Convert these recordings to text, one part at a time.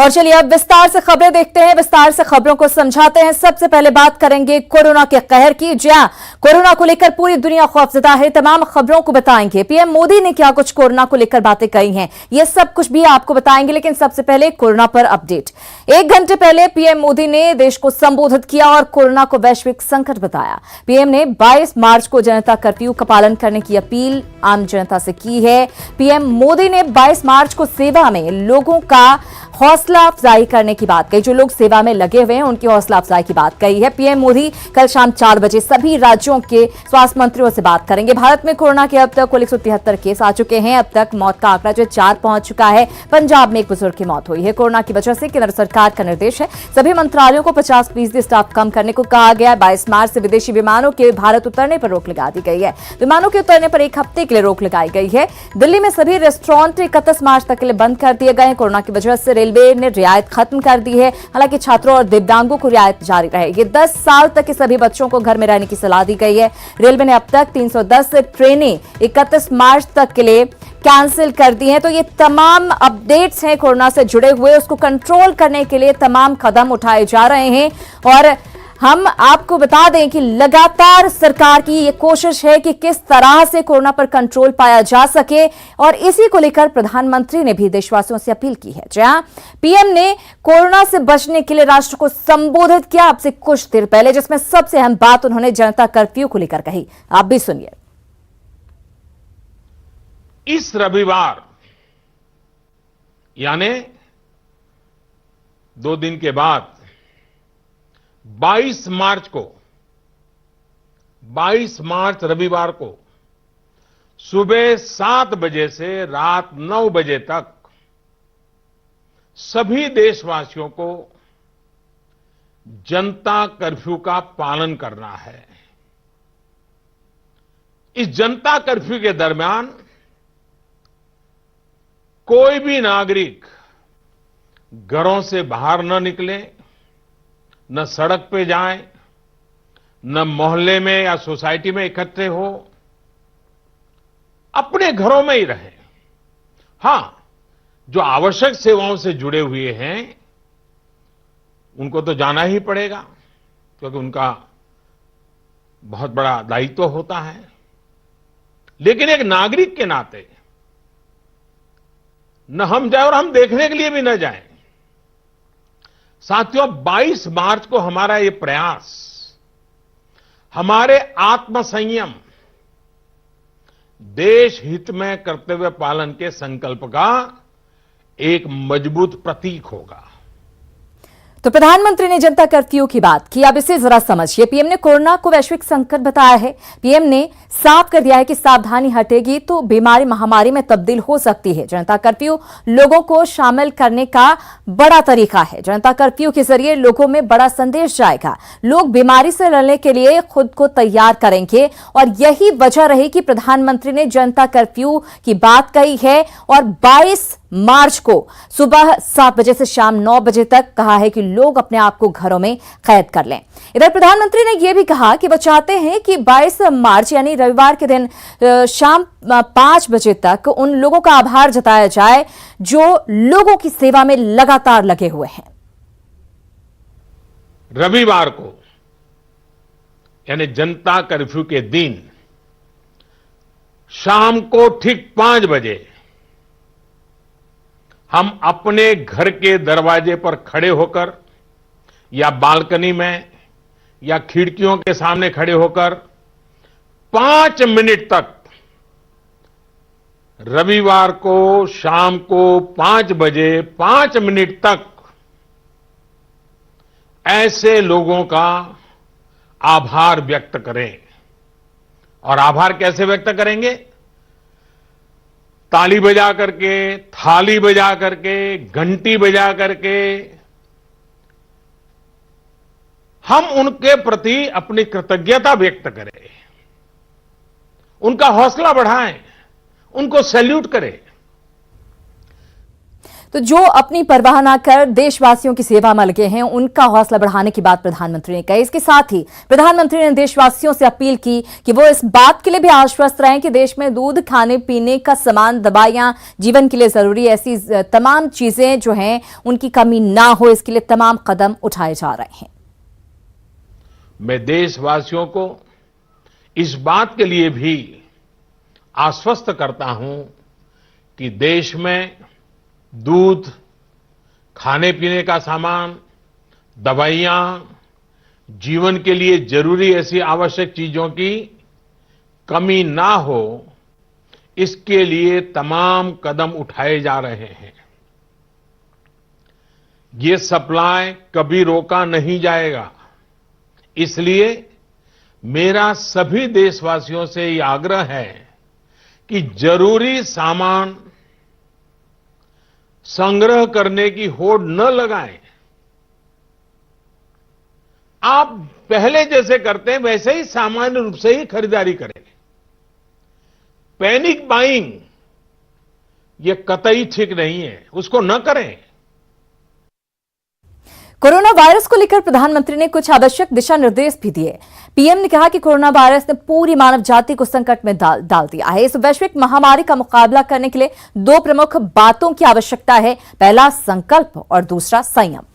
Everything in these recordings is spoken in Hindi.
और चलिए अब विस्तार से खबरें देखते हैं, विस्तार से खबरों को समझाते हैं। सबसे पहले बात करेंगे कोरोना के कहर की। जी हां, कोरोना को लेकर पूरी दुनिया खौफजदा है। तमाम खबरों को बताएंगे। पीएम मोदी ने क्या कुछ कोरोना को लेकर बातें कही हैं, ये सब कुछ भी आपको बताएंगे। लेकिन सबसे पहले कोरोना पर अपडेट। 1 घंटे पहले पीएम मोदी ने देश को संबोधित किया और कोरोना को वैश्विक संकट बताया। पीएम ने 22 मार्च को जनता कर्फ्यू का पालन करने की अपील आम जनता से की है। पीएम मोदी ने 22 मार्च को सेवा में लोगों का हौसला अफजाई करने की बात कही। जो लोग सेवा में लगे हुए हैं उनकी हौसला अफजाई की बात कही है। पीएम मोदी कल शाम 4 बजे सभी राज्यों के स्वास्थ्य मंत्रियों से बात करेंगे। भारत में कोरोना के अब तक कुल 173 केस आ चुके हैं। अब तक मौत का आंकड़ा जो 4 पहुंच चुका है। पंजाब में एक बुजुर्ग की मौत हुई है कोरोना की वजह से। केंद्र सरकार का निर्देश है, सभी मंत्रालयों को 50% स्टाफ कम करने को कहा गया है। 22 मार्च से विदेशी विमानों के भारत उतरने पर रोक लगा दी गई है। विमानों के उतरने पर 1 हफ्ते के लिए रोक लगाई गई है। दिल्ली में सभी रेस्टोरेंट 31 मार्च तक के लिए बंद कर दिए गए हैं। कोरोना की वजह से रेलवे ने रियायत खत्म कर दी है। हालांकि छात्रों और दिव्यांगों को रियायत जारी रहेगी। 10 साल तक के सभी बच्चों को घर में रहने की सलाह दी गई है। रेलवे ने अब तक 310 ट्रेनें 31 मार्च तक के लिए कैंसिल कर दी हैं। तो ये तमाम अपडेट्स हैं कोरोना से जुड़े हुए। उसको कंट्रोल करने के लिए तमाम कदम उठाए जा रहे हैं और हम आपको बता दें कि लगातार सरकार की ये कोशिश है कि किस तरह से कोरोना पर कंट्रोल पाया जा सके और इसी को लेकर प्रधानमंत्री ने भी देशवासियों से अपील की है। जहां पीएम ने कोरोना से बचने के लिए राष्ट्र को संबोधित किया अब से कुछ देर पहले, जिसमें सबसे अहम बात उन्होंने जनता कर्फ्यू को लेकर कही। आप भी सुनिए। इस रविवार यानी 2 दिन के बाद 22 मार्च रविवार को सुबह 7 बजे से रात 9 बजे तक सभी देशवासियों को जनता कर्फ्यू का पालन करना है। इस जनता कर्फ्यू के दरमियान कोई भी नागरिक घरों से बाहर न निकले, न सड़क पे जाएं, न मोहल्ले में या सोसाइटी में इकट्ठे हो, अपने घरों में ही रहें। हां, जो आवश्यक सेवाओं से जुड़े हुए हैं उनको तो जाना ही पड़ेगा क्योंकि उनका बहुत बड़ा दायित्व होता है। लेकिन एक नागरिक के नाते न हम जाए और हम देखने के लिए भी न जाएं। साथियों, 22 मार्च को हमारा ये प्रयास हमारे आत्मसंयम, देश हित में कर्तव्य पालन के संकल्प का एक मजबूत प्रतीक होगा। तो प्रधानमंत्री ने जनता कर्फ्यू की बात की। अब इसे जरा समझिए। पीएम ने कोरोना को वैश्विक संकट बताया है। पीएम ने साफ कर दिया है कि सावधानी हटेगी तो बीमारी महामारी में तब्दील हो सकती है। जनता कर्फ्यू लोगों को शामिल करने का बड़ा तरीका है। जनता कर्फ्यू के जरिए लोगों में बड़ा संदेश जाएगा। लोग बीमारी से लड़ने के लिए खुद को तैयार करेंगे और यही वजह रही कि प्रधानमंत्री ने जनता कर्फ्यू की बात कही है और 22 मार्च को सुबह 7 बजे से शाम 9 बजे तक कहा है कि लोग अपने आप को घरों में कैद कर लें। इधर प्रधानमंत्री ने यह भी कहा कि वो चाहते हैं कि 22 मार्च यानी रविवार के दिन शाम 5 बजे तक उन लोगों का आभार जताया जाए जो लोगों की सेवा में लगातार लगे हुए हैं। रविवार को यानी जनता कर्फ्यू के दिन शाम को ठीक 5 बजे हम अपने घर के दरवाजे पर खड़े होकर या बालकनी में या खिड़कियों के सामने खड़े होकर 5 मिनट तक रविवार को शाम को 5 बजे 5 मिनट तक ऐसे लोगों का आभार व्यक्त करें। और आभार कैसे व्यक्त करेंगे? ताली बजा करके, थाली बजा करके, घंटी बजा करके हम उनके प्रति अपनी कृतज्ञता व्यक्त करें, उनका हौसला बढ़ाएं, उनको सैल्यूट करें। तो जो अपनी परवाह न कर देशवासियों की सेवा में लगे हैं, उनका हौसला बढ़ाने की बात प्रधानमंत्री ने कही। इसके साथ ही प्रधानमंत्री ने देशवासियों से अपील की कि वो इस बात के लिए भी आश्वस्त रहें कि देश में दूध, खाने पीने का सामान, दवाइयां, जीवन के लिए जरूरी ऐसी तमाम चीजें जो हैं उनकी कमी ना हो, इसके लिए तमाम कदम उठाए जा रहे हैं। मैं देशवासियों को इस बात के लिए भी आश्वस्त करता हूं कि देश में दूध, खाने पीने का सामान, दवाइयां, जीवन के लिए जरूरी ऐसी आवश्यक चीजों की कमी ना हो, इसके लिए तमाम कदम उठाए जा रहे हैं। ये सप्लाई कभी रोका नहीं जाएगा। इसलिए मेरा सभी देशवासियों से ये आग्रह है कि जरूरी सामान संग्रह करने की होड़ न लगाएं। आप पहले जैसे करते हैं वैसे ही सामान्य रूप से ही खरीदारी करें। पैनिक बाइंग ये कतई ठीक नहीं है, उसको न करें। कोरोना वायरस को लेकर प्रधानमंत्री ने कुछ आवश्यक दिशा निर्देश भी दिए। पीएम ने कहा कि कोरोना वायरस ने पूरी मानव जाति को संकट में डाल दिया है। इस वैश्विक महामारी का मुकाबला करने के लिए दो प्रमुख बातों की आवश्यकता है। पहला संकल्प और दूसरा संयम।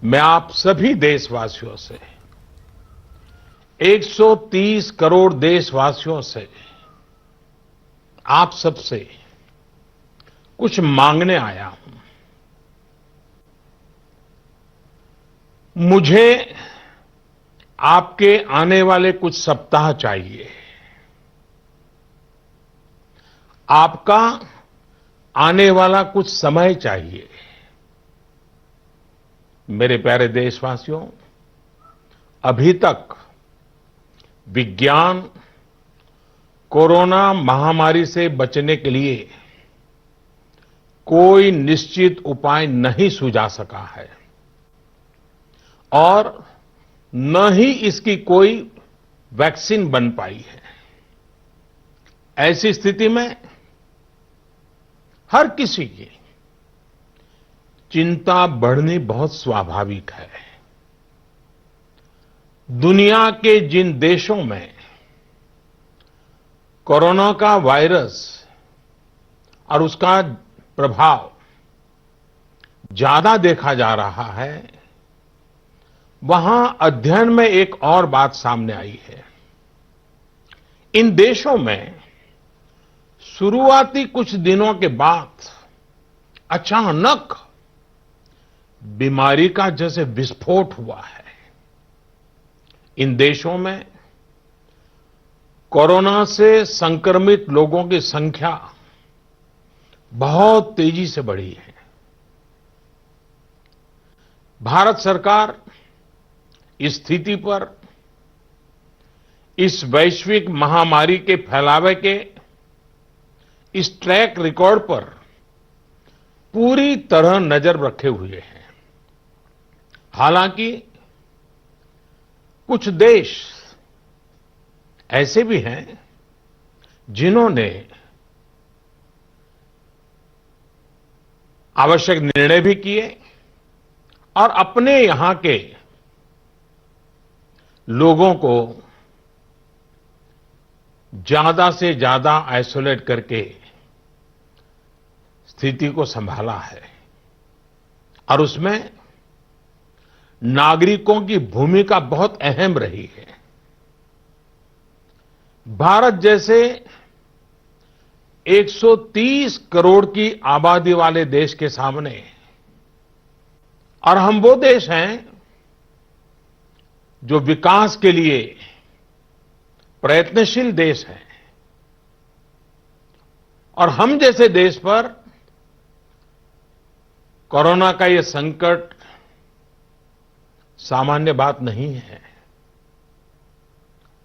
मैं आप सभी देशवासियों से, 130 करोड़ देशवासियों से, आप सबसे कुछ मांगने आया हूं। मुझे आपके आने वाले कुछ सप्ताह चाहिए। आपका आने वाला कुछ समय चाहिए। मेरे प्यारे देशवासियों, अभी तक विज्ञान कोरोना महामारी से बचने के लिए कोई निश्चित उपाय नहीं सुझा सका है और न ही इसकी कोई वैक्सीन बन पाई है। ऐसी स्थिति में हर किसी की चिंता बढ़नी बहुत स्वाभाविक है। दुनिया के जिन देशों में कोरोना का वायरस और उसका प्रभाव ज्यादा देखा जा रहा है, वहां अध्ययन में एक और बात सामने आई है। इन देशों में शुरुआती कुछ दिनों के बाद अचानक बीमारी का जैसे विस्फोट हुआ है। इन देशों में कोरोना से संक्रमित लोगों की संख्या बहुत तेजी से बढ़ी है। भारत सरकार इस स्थिति पर, इस वैश्विक महामारी के फैलावे के इस ट्रैक रिकॉर्ड पर पूरी तरह नजर रखे हुए हैं। हालांकि कुछ देश ऐसे भी हैं जिन्होंने आवश्यक निर्णय भी किए और अपने यहां के लोगों को ज्यादा से ज्यादा आइसोलेट करके स्थिति को संभाला है और उसमें नागरिकों की भूमिका बहुत अहम रही है। भारत जैसे 130 करोड़ की आबादी वाले देश के सामने, और हम वो देश हैं जो विकास के लिए प्रयत्नशील देश है, और हम जैसे देश पर कोरोना का ये संकट सामान्य बात नहीं है।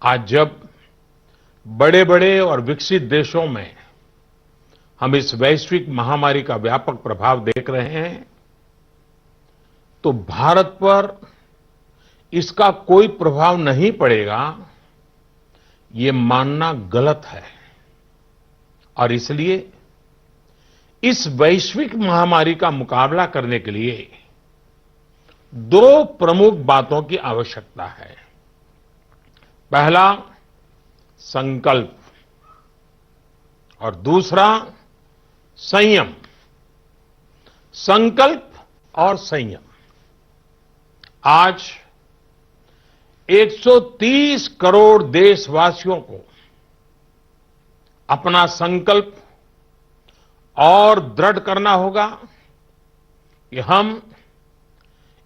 आज जब बड़े बड़े और विकसित देशों में हम इस वैश्विक महामारी का व्यापक प्रभाव देख रहे हैं, तो भारत पर इसका कोई प्रभाव नहीं पड़ेगा, ये मानना गलत है। और इसलिए इस वैश्विक महामारी का मुकाबला करने के लिए दो प्रमुख बातों की आवश्यकता है। पहला, संकल्प, और दूसरा, संयम। संकल्प और संयम। आज 130 करोड़ देशवासियों को अपना संकल्प और दृढ़ करना होगा कि हम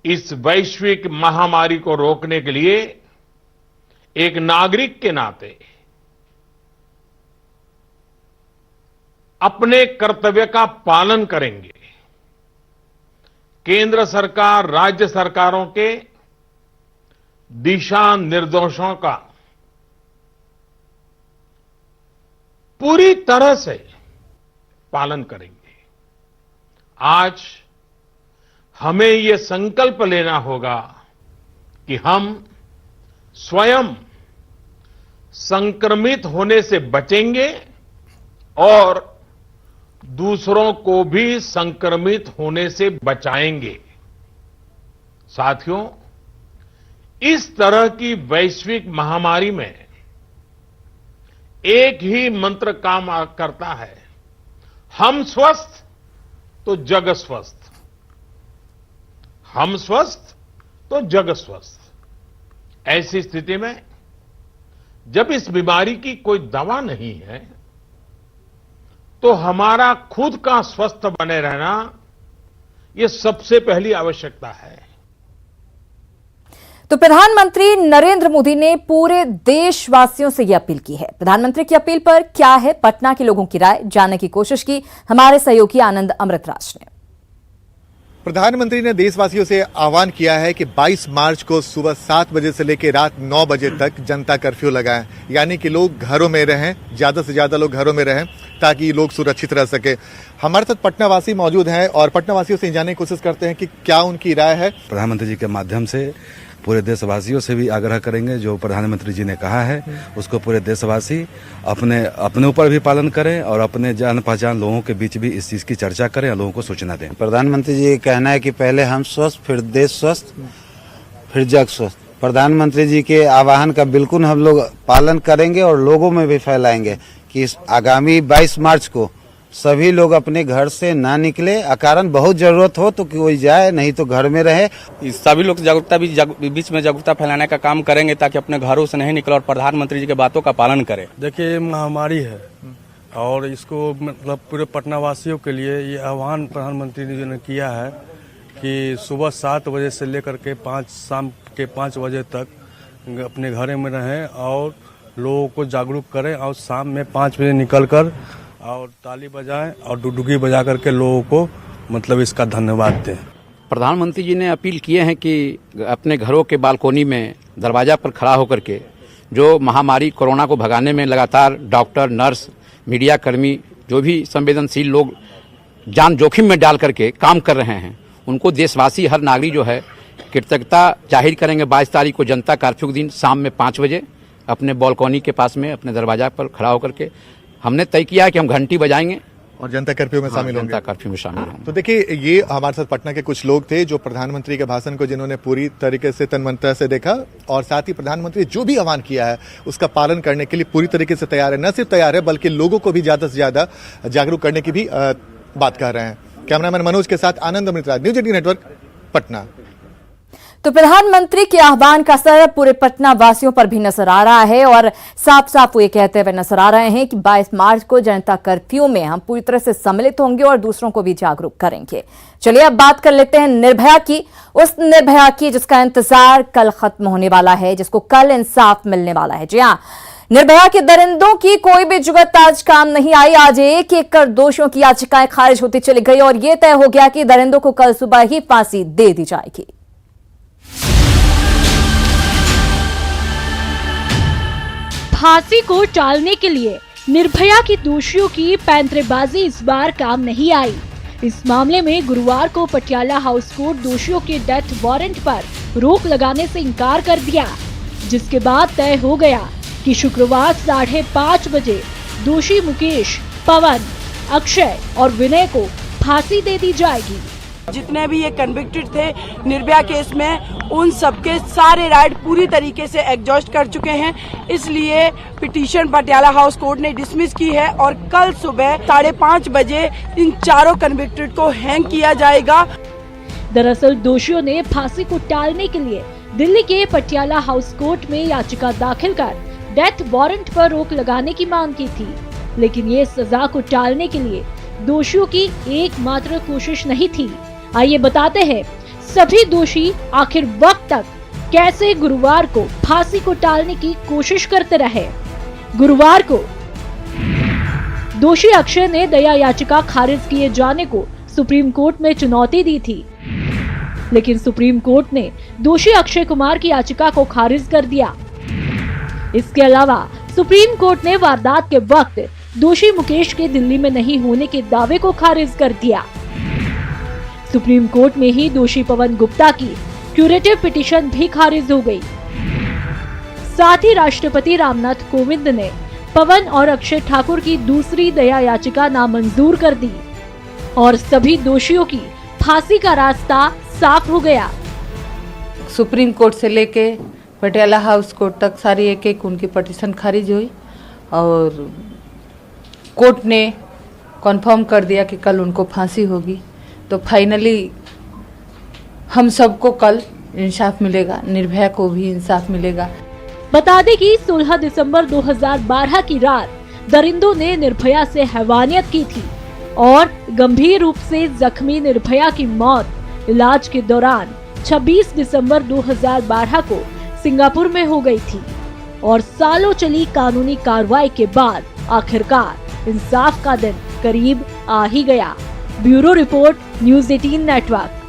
इस वैश्विक महामारी को रोकने के लिए एक नागरिक के नाते अपने कर्तव्य का पालन करेंगे। केंद्र सरकार, राज्य सरकारों के दिशा निर्देशों का पूरी तरह से पालन करेंगे। आज हमें ये संकल्प लेना होगा कि हम स्वयं संक्रमित होने से बचेंगे और दूसरों को भी संक्रमित होने से बचाएंगे। साथियों, इस तरह की वैश्विक महामारी में एक ही मंत्र काम करता है, हम स्वस्थ तो जग स्वस्थ। हम स्वस्थ तो जग स्वस्थ। ऐसी स्थिति में जब इस बीमारी की कोई दवा नहीं है तो हमारा खुद का स्वस्थ बने रहना ये सबसे पहली आवश्यकता है। तो प्रधानमंत्री नरेंद्र मोदी ने पूरे देशवासियों से यह अपील की है। प्रधानमंत्री की अपील पर क्या है पटना के लोगों की राय, जानने की कोशिश की हमारे सहयोगी आनंद अमृतराज ने। प्रधानमंत्री ने देशवासियों से आह्वान किया है कि 22 मार्च को सुबह 7 बजे से लेकर रात 9 बजे तक जनता कर्फ्यू लगाएं, यानी कि लोग घरों में रहें, ज्यादा से ज्यादा लोग घरों में रहें ताकि लोग सुरक्षित रह सके। हमारे साथ पटनावासी मौजूद हैं और पटनावासियों से जानने की कोशिश करते हैं कि क्या उनकी राय है। प्रधानमंत्री जी के माध्यम से पूरे देशवासियों से भी आग्रह करेंगे, जो प्रधानमंत्री जी ने कहा है उसको पूरे देशवासी अपने ऊपर भी पालन करें और अपने जान पहचान लोगों के बीच भी इस चीज की चर्चा करें और लोगों को सूचना दें। प्रधानमंत्री जी का कहना है कि पहले हम स्वस्थ, फिर देश स्वस्थ, फिर जग स्वस्थ। प्रधानमंत्री जी के आह्वान का बिल्कुल हम लोग पालन करेंगे और लोगों में भी फैलाएंगे कि इस आगामी 22 मार्च को सभी लोग अपने घर से ना निकले, अकारण बहुत जरूरत हो तो कोई जाए, नहीं तो घर में रहे। सभी लोग जागरूकता बीच में जागरूकता फैलाने का काम करेंगे ताकि अपने घरों से नहीं निकले और प्रधानमंत्री जी के बातों का पालन करें। देखिए, महामारी है और इसको मतलब पूरे पटनावासियों के लिए ये आह्वान प्रधानमंत्री जी ने किया है कि सुबह 7 बजे से लेकर के शाम के 5 बजे तक अपने घरों में रहें और लोगों को जागरूक करें और शाम में 5 बजे निकलकर और ताली बजाएं और डुडुगी बजा करके लोगों को मतलब इसका धन्यवाद दें। प्रधानमंत्री जी ने अपील किए हैं कि अपने घरों के बालकोनी में दरवाजा पर खड़ा होकर के जो महामारी कोरोना को भगाने में लगातार डॉक्टर, नर्स, मीडिया कर्मी, जो भी संवेदनशील लोग जान जोखिम में डाल करके काम कर रहे हैं, उनको देशवासी हर नागरिक जो है कृतज्ञता जाहिर करेंगे। 22 तारीख को जनता कर्फ्यू के दिन शाम में 5 बजे अपने बालकोनी के पास में अपने दरवाजा पर खड़ा होकर के हमने तय किया है कि हम घंटी बजाएंगे और जनता कर्फ्यू में शामिल होंगे। जनता कर्फ्यू में शामिल होंगे। तो देखिए, ये हमारे साथ पटना के कुछ लोग थे जो प्रधानमंत्री के भाषण को जिन्होंने पूरी तरीके से तन्मयता से देखा और साथ ही प्रधानमंत्री जो भी आह्वान किया है उसका पालन करने के लिए पूरी तरीके से तैयार है। न सिर्फ तैयार है बल्कि लोगों को भी ज्यादा से ज्यादा जागरूक करने की भी बात कर रहे हैं। कैमरामैन मनोज के साथ आनंद अमृतराज, न्यूज 18 नेटवर्क, पटना। तो प्रधानमंत्री के आह्वान का असर पूरे पटना वासियों पर भी नजर आ रहा है और साफ साफ वो ये कहते हुए नजर आ रहे हैं कि 22 मार्च को जनता कर्फ्यू में हम पूरी तरह से सम्मिलित होंगे और दूसरों को भी जागरूक करेंगे। चलिए अब बात कर लेते हैं निर्भया की, उस निर्भया की जिसका इंतजार कल खत्म होने वाला है, जिसको कल इंसाफ मिलने वाला है। जी हाँ, निर्भया के दरिंदों की कोई भी जुगत आज काम नहीं आई। आज एक एक कर दोषियों की याचिकाएं खारिज होती चली गई और यह तय हो गया कि दरिंदों को कल सुबह ही फांसी दे दी जाएगी। फांसी को टालने के लिए निर्भया की दोषियों की पैंतरेबाजी इस बार काम नहीं आई। इस मामले में गुरुवार को पटियाला हाउस कोर्ट दोषियों के डेथ वारंट पर रोक लगाने से इनकार कर दिया, जिसके बाद तय हो गया कि शुक्रवार 5:30 बजे दोषी मुकेश, पवन, अक्षय और विनय को फांसी दे दी जाएगी। जितने भी ये कन्विक्टेड थे निर्भया केस में, उन सबके सारे राइट पूरी तरीके से एग्जॉस्ट कर चुके हैं। इसलिए पिटीशन पटियाला हाउस कोर्ट ने डिसमिस की है और कल सुबह 5:30 बजे इन चारों कन्विक्टेड को हैंग किया जाएगा। दरअसल दोषियों ने फांसी को टालने के लिए दिल्ली के पटियाला हाउस कोर्ट में याचिका दाखिल कर डेथ वारंट पर रोक लगाने की मांग की थी, लेकिन ये सजा को टालने के लिए दोषियों की एकमात्र कोशिश नहीं थी। आइए बताते हैं सभी दोषी आखिर वक्त तक कैसे गुरुवार को फांसी को टालने की कोशिश करते रहे। गुरुवार को दोषी अक्षय ने दया याचिका खारिज किए जाने को सुप्रीम कोर्ट में चुनौती दी थी, लेकिन सुप्रीम कोर्ट ने दोषी अक्षय कुमार की याचिका को खारिज कर दिया। इसके अलावा सुप्रीम कोर्ट ने वारदात के वक्त दोषी मुकेश के दिल्ली में नहीं होने के दावे को खारिज कर दिया। सुप्रीम कोर्ट में ही दोषी पवन गुप्ता की क्यूरेटिव पिटीशन भी खारिज हो गई। साथ ही राष्ट्रपति रामनाथ कोविंद ने पवन और अक्षय ठाकुर की दूसरी दया याचिका नामंजूर कर दी और सभी दोषियों की फांसी का रास्ता साफ हो गया। सुप्रीम कोर्ट से लेके पटियाला हाउस कोर्ट तक सारी एक एक उनकी पिटीशन खारिज हुई और कोर्ट ने कॉन्फर्म कर दिया कि कल उनको फांसी होगी। तो फाइनली हम सबको कल इंसाफ मिलेगा, निर्भया को भी इंसाफ मिलेगा। बता दें कि 16 दिसंबर 2012 की रात दरिंदों ने निर्भया से हैवानियत की थी और गंभीर रूप से जख्मी निर्भया की मौत इलाज के दौरान 26 दिसंबर 2012 को सिंगापुर में हो गई थी और सालों चली कानूनी कार्रवाई के बाद आखिरकार इंसाफ का दिन करीब आ ही गया। Bureau report, news 18 network.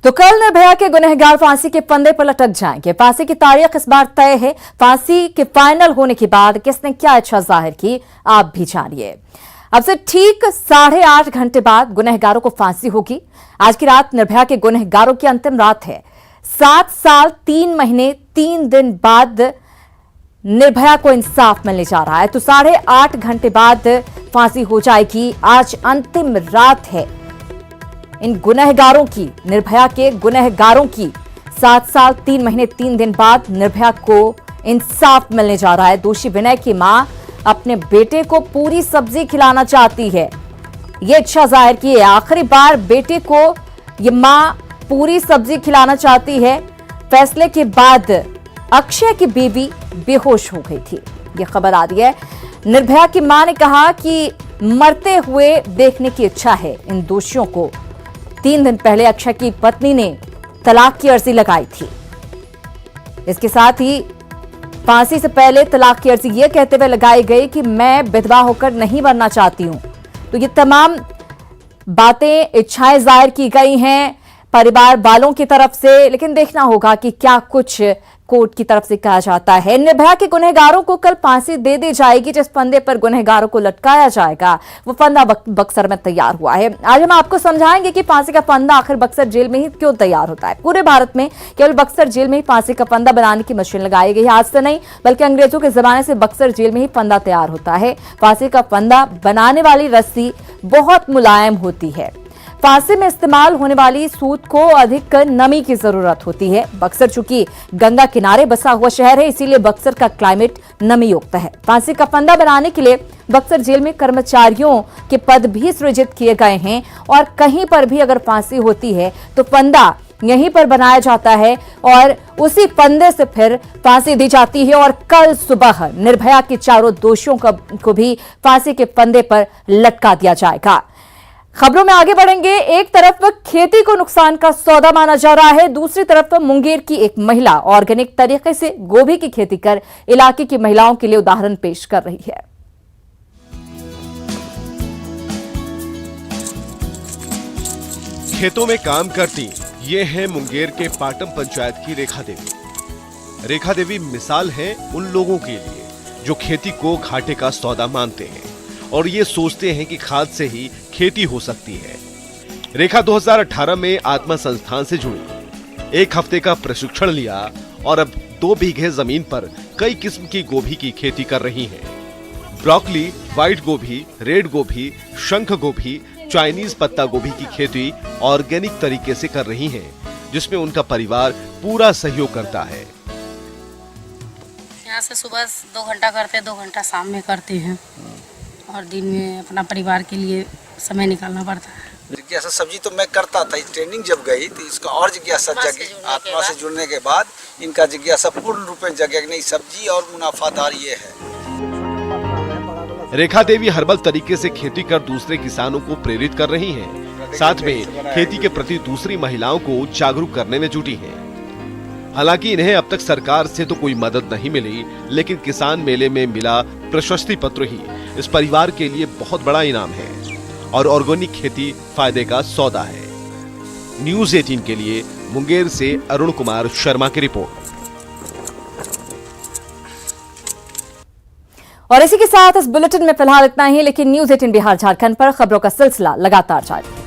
तो कल निर्भया के गुनहगार फांसी के फंदे पर लटक जाएंगे। फांसी की तारीख इस बार तय है। फांसी के फाइनल होने के बाद किसने क्या इच्छा जाहिर की, आप भी जानिए। अब से ठीक 8.5 घंटे बाद गुनहगारों को फांसी होगी। आज की रात निर्भया के गुनहगारों की अंतिम रात है। 7 साल 3 महीने 3 दिन बाद निर्भया को इंसाफ मिलने जा रहा है। तो 8.5 घंटे बाद फांसी हो जाएगी। आज अंतिम रात है इन गुनहगारों की, निर्भया के गुनहगारों की। 7 साल 3 महीने 3 दिन बाद निर्भया को इंसाफ मिलने जा रहा है। दोषी विनय की मां अपने बेटे को पूरी सब्जी खिलाना चाहती है, ये इच्छा जाहिर की है। आखिरी बार बेटे को ये मां पूरी सब्जी खिलाना चाहती है। फैसले के बाद अक्षय की बेबी बेहोश हो गई थी, ये खबर आ रही है। निर्भया की मां ने कहा कि मरते हुए देखने की इच्छा है इन दोषियों को। 3 दिन पहले अक्षय की पत्नी ने तलाक की अर्जी लगाई थी। इसके साथ ही फांसी से पहले तलाक की अर्जी ये कहते हुए लगाई गई कि मैं विधवा होकर नहीं मरना चाहती हूं। तो ये तमाम बातें, इच्छाएं जाहिर की गई हैं परिवार वालों की तरफ से, लेकिन देखना होगा कि क्या कुछ कोर्ट की तरफ से कहा जाता है। निर्भया के गुनहगारों को कल फांसी दे दी जाएगी। जिस फंदे पर गुनहगारों को लटकाया जाएगा वो फंदा बक्सर में तैयार हुआ है। आज हम आपको समझाएंगे कि फांसी का फंदा आखिर बक्सर जेल में ही क्यों तैयार होता है। पूरे भारत में केवल बक्सर जेल में ही फांसी का फंदा बनाने की मशीन लगाई गई है। आज से नहीं बल्कि अंग्रेजों के जमाने से बक्सर जेल में ही फंदा तैयार होता है। फांसी का फंदा बनाने वाली रस्सी बहुत मुलायम होती है। फांसी में इस्तेमाल होने वाली सूत को अधिक नमी की जरूरत होती है। बक्सर चूंकि गंगा किनारे बसा हुआ शहर है, इसीलिए बक्सर का क्लाइमेट नमी युक्त है। फांसी का फंदा बनाने के लिए बक्सर जेल में कर्मचारियों के पद भी सृजित किए गए हैं और कहीं पर भी अगर फांसी होती है तो फंदा यहीं पर बनाया जाता है और उसी फंदे से फिर फांसी दी जाती है। और कल सुबह निर्भया के चारों दोषियों को भी फांसी के फंदे पर लटका दिया जाएगा। खबरों में आगे बढ़ेंगे। एक तरफ खेती को नुकसान का सौदा माना जा रहा है, दूसरी तरफ मुंगेर की एक महिला ऑर्गेनिक तरीके से गोभी की खेती कर इलाके की महिलाओं के लिए उदाहरण पेश कर रही है। खेतों में काम करती ये है मुंगेर के पाटम पंचायत की रेखा देवी। रेखा देवी मिसाल है उन लोगों के लिए जो खेती को घाटे का सौदा मानते हैं और ये सोचते हैं कि खाद से ही खेती हो सकती है। रेखा 2018 में आत्मा संस्थान से जुड़ी, 1 हफ्ते का प्रशिक्षण लिया और अब 2 बीघे जमीन पर कई किस्म की गोभी की खेती कर रही हैं। ब्रोकली, व्हाइट गोभी, रेड गोभी, शंख गोभी, चाइनीज पत्ता गोभी की खेती ऑर्गेनिक तरीके से कर रही हैं, जिसमें उनका परिवार पूरा सहयोग करता है। यहाँ से सुबह 2 घंटा करते हैं, 2 घंटा शाम में करते हैं और दिन में अपना परिवार के लिए समय निकालना पड़ता है। जिज्ञासा सब्जी तो मैं करता था, ट्रेनिंग जब गई तो इसका और जिज्ञासा जगी। आत्मा से जुड़ने के बाद इनका जिज्ञासा पूर्ण रूप में जगे, नहीं सब्जी और मुनाफादार ये है। रेखा देवी हर्बल तरीके से खेती कर दूसरे किसानों को प्रेरित कर रही हैं। साथ में खेती के प्रति दूसरी महिलाओं को जागरूक करने में जुटी हैं। हालांकि इन्हें अब तक सरकार से तो कोई मदद नहीं मिली, लेकिन किसान मेले में मिला प्रशस्ति पत्र ही इस परिवार के लिए बहुत बड़ा इनाम है और ऑर्गेनिक खेती फायदे का सौदा है। न्यूज़ 18 के लिए मुंगेर से अरुण कुमार शर्मा की रिपोर्ट। और इसी के साथ इस बुलेटिन में फिलहाल इतना ही, लेकिन न्यूज़ 18 बिहार झारखंड पर खबरों का सिलसिला लगातार जारी।